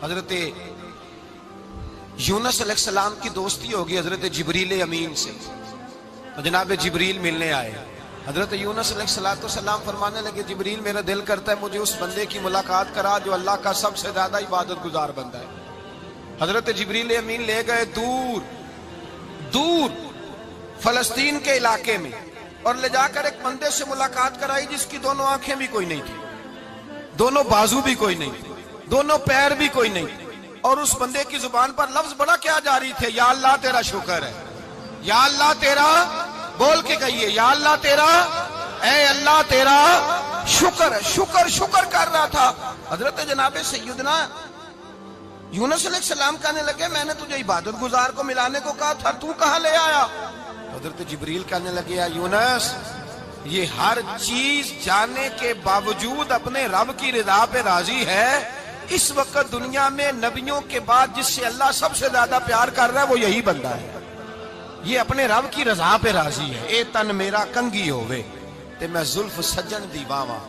حضرت یونس علیہ السلام کی دوستی ہوگی حضرت جبریل امین سے، تو جناب جبریل ملنے آئے۔ حضرت یونس علیہ السلام فرمانے لگے جبریل میرا دل کرتا ہے مجھے اس بندے کی ملاقات کرا جو اللہ کا سب سے زیادہ عبادت گزار بندہ ہے۔ حضرت جبریل امین لے گئے دور دور فلسطین کے علاقے میں، اور لے جا کر ایک بندے سے ملاقات کرائی جس کی دونوں آنکھیں بھی کوئی نہیں تھی، دونوں بازو بھی کوئی نہیں تھی، دونوں پیر بھی کوئی نہیں تھی، اور اس بندے کی زبان پر لفظ بڑا کیا جاری تھے، یا اللہ تیرا شکر ہے، یا اللہ تیرا، بول کے کہیے یا اللہ تیرا، اے اللہ تیرا شکر ہے، شکر شکر کر رہا تھا۔ حضرت جناب سیدنا یونس علیہ السلام کہنے لگے میں نے تجھے عبادت گزار کو ملانے کو کہا تھا، تو کہاں لے آیا؟ حضرت جبریل کہنے لگے یا یونس یہ ہر چیز جانے کے باوجود اپنے رب کی رضا پہ راضی ہے۔ اس وقت دنیا میں نبیوں کے بعد جس سے اللہ سب سے زیادہ پیار کر رہا ہے وہ یہی بندہ ہے، یہ اپنے رب کی رضا پہ راضی ہے۔ اے تن میرا کنگی ہووے تے میں زلف سجن دی باواں،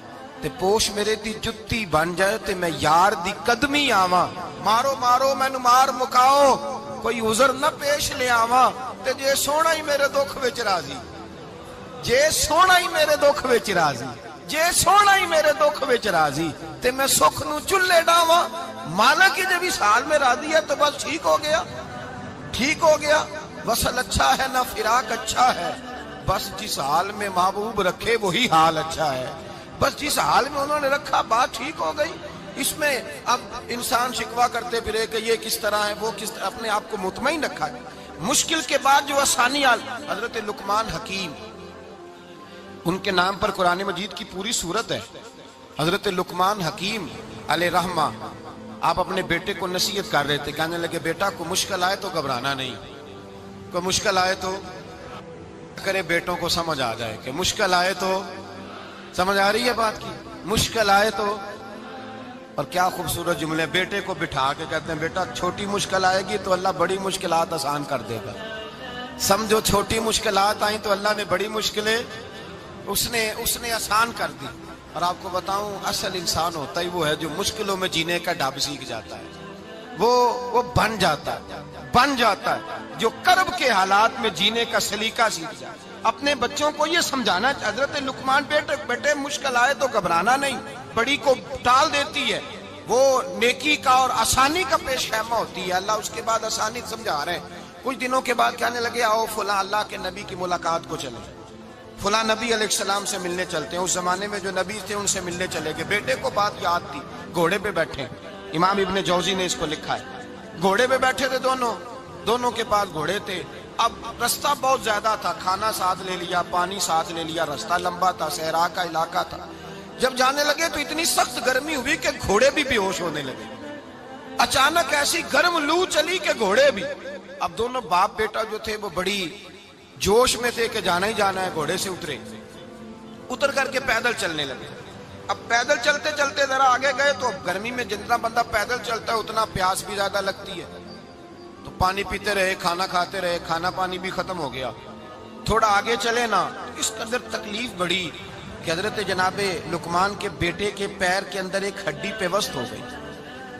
تے پوش میرے دی جتی بن جائے تے میں یار دی قدمی آواں، مارو مارو مینو مار مکاؤ کوئی عذر نہ پیش لے آواں، تے جے سونا ہی میرے دکھ وچ راضی، جے سونا ہی میرے دکھ وچ راضی، جے سونا ہی میرے دکھ وچ راضی تے میں سکھ نو چلے ڈاواں، مالک جے بھی سال میں راضی ہے تو بس ٹھیک ہو گیا، ٹھیک ہو گیا۔ وصل اچھا ہے نہ فراق اچھا ہے، بس جس حال میں محبوب رکھے وہی حال اچھا ہے، بس جس حال میں انہوں نے رکھا بات ٹھیک ہو گئی۔ اس میں اب انسان شکوہ کرتے پھرے کہ یہ کس طرح ہے وہ کس طرح، اپنے آپ کو مطمئن رکھا ہے۔ مشکل کے بعد جو آسانی آل، حضرت لقمان حکیم، ان کے نام پر قرآن مجید کی پوری سورت ہے۔ حضرت لقمان حکیم علیہ رحمہ آپ اپنے بیٹے کو نصیحت کر رہے تھے، کہنے لگے بیٹا کو مشکل آئے تو گھبرانا نہیں، کوئی مشکل آئے تو کرے بیٹوں کو سمجھ آ جائے کہ مشکل آئے تو، سمجھ آ رہی ہے بات کی، مشکل آئے تو۔ اور کیا خوبصورت جملے، بیٹے کو بٹھا کے کہتے ہیں بیٹا چھوٹی مشکل آئے گی تو اللہ بڑی مشکلات آسان کر دے گا، سمجھو چھوٹی مشکلات آئیں تو اللہ نے بڑی مشکلیں اس نے آسان کر دی۔ اور آپ کو بتاؤں اصل انسان ہوتا ہی وہ ہے جو مشکلوں میں جینے کا ڈھب سیکھ جاتا ہے، وہ بن جاتا ہے جو کرب کے حالات میں جینے کا سلیقہ سیکھ جاتا ہے۔ اپنے بچوں کو یہ سمجھانا، حضرت لقمان بیٹے مشکل آئے تو گھبرانا نہیں، بڑی کو ٹال دیتی ہے، وہ نیکی کا اور آسانی کا پیش خیمہ ہوتی ہے، اللہ اس کے بعد آسانی سمجھا رہے ہیں۔ کچھ دنوں کے بعد کہنے لگے آؤ فلاں اللہ کے نبی کی ملاقات کو چلیں، فلاں نبی علیہ السلام سے ملنے چلتے ہیں۔ اس زمانے میں جو نبی تھے ان سے ملنے چلے گئے، بیٹے کو بات یاد تھی، گھوڑے پہ بیٹھے، امام ابن جوزی نے اس کو لکھا ہے، گھوڑے پہ بیٹھے تھے دونوں کے پاس گھوڑے تھے۔ اب رستہ بہت زیادہ تھا، کھانا ساتھ لے لیا، پانی ساتھ لے لیا، رستہ لمبا تھا، صحرا کا علاقہ تھا۔ جب جانے لگے تو اتنی سخت گرمی ہوئی کہ گھوڑے بھی بے ہوش ہونے لگے، اچانک ایسی گرم لو چلی کہ گھوڑے بھی۔ اب دونوں باپ بیٹا جو تھے وہ بڑی جوش میں تھے کہ جانا ہی جانا ہے، گھوڑے سے اتر کر کے پیدل چلنے لگے۔ اب پیدل چلتے چلتے ذرا آگے گئے تو گرمی میں جتنا بندہ پیدل چلتا ہے اتنا پیاس بھی زیادہ لگتی ہے، تو پانی پیتے رہے، کھانا کھاتے رہے، کھانا پانی بھی ختم ہو گیا۔ تھوڑا آگے چلے نا، اس قدر تکلیف بڑھی کہ حضرت جناب لقمان کے بیٹے کے پیر کے اندر ایک ہڈی پیوست ہو گئی،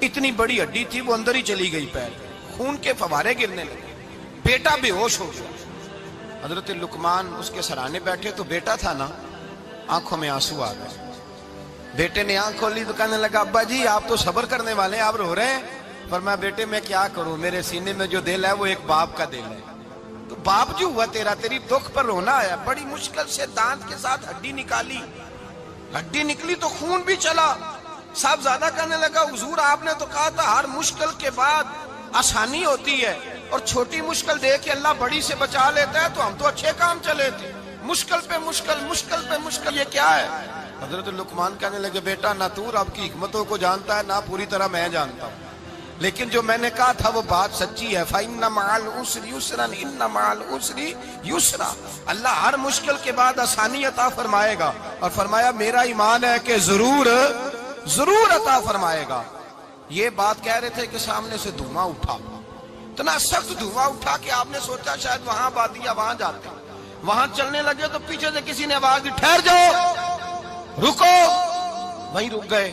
اتنی بڑی ہڈی تھی وہ اندر ہی چلی گئی، پیر خون کے فوارے گرنے لگے، بیٹا بے ہوش ہو گیا۔ حضرت لقمان اس کے سرانے بیٹھے تو بیٹا تھا نا، آنکھوں میں آنسو آ گئے۔ بیٹے نے آنکھ کھولی تو کہنے لگا ابا جی آپ تو صبر کرنے والے ہیں، آپ رو رہے ہیں؟ فرمایا بیٹے میں کیا کروں، میرے سینے میں جو دل ہے وہ ایک باپ کا دل ہے، تو باپ جو ہوا تیرا، تیری دکھ پر رونا آیا۔ بڑی مشکل سے دانت کے ساتھ ہڈی نکالی، ہڈی نکلی تو خون بھی چلا۔ صاحب زیادہ کہنے لگا حضور آپ نے تو کہا تھا ہر مشکل کے بعد آسانی ہوتی ہے، اور چھوٹی مشکل دے کے اللہ بڑی سے بچا لیتا ہے، تو ہم تو اچھے کام چلے تھے، مشکل پہ مشکل، مشکل پہ مشکل، یہ کیا ہے؟ حضرت لقمان کہنے لگے بیٹا نہ تو رب کی حکمتوں کو جانتا ہے نہ پوری طرح میں جانتا ہوں، لیکن جو میں نے کہا تھا وہ بات سچی ہے۔ فَإِنَّ مَعَ الْعُسْرِ يُسْرًا إِنَّ مَعَ الْعُسْرِ يُسْرًا، اللہ ہر مشکل کے بعد آسانی عطا فرمائے گا، اور فرمایا میرا ایمان ہے کہ ضرور عطا فرمائے گا۔ یہ بات کہہ رہے تھے کہ سامنے سے دھواں اٹھا، اتنا سخت دھواں اٹھا کہ آپ نے سوچا شاید وہاں بادیا وہاں جاتے، وہاں چلنے لگے تو پیچھے سے کسی نے آواز دی ٹھہر جاؤ، رکو، وہیں رک گئے۔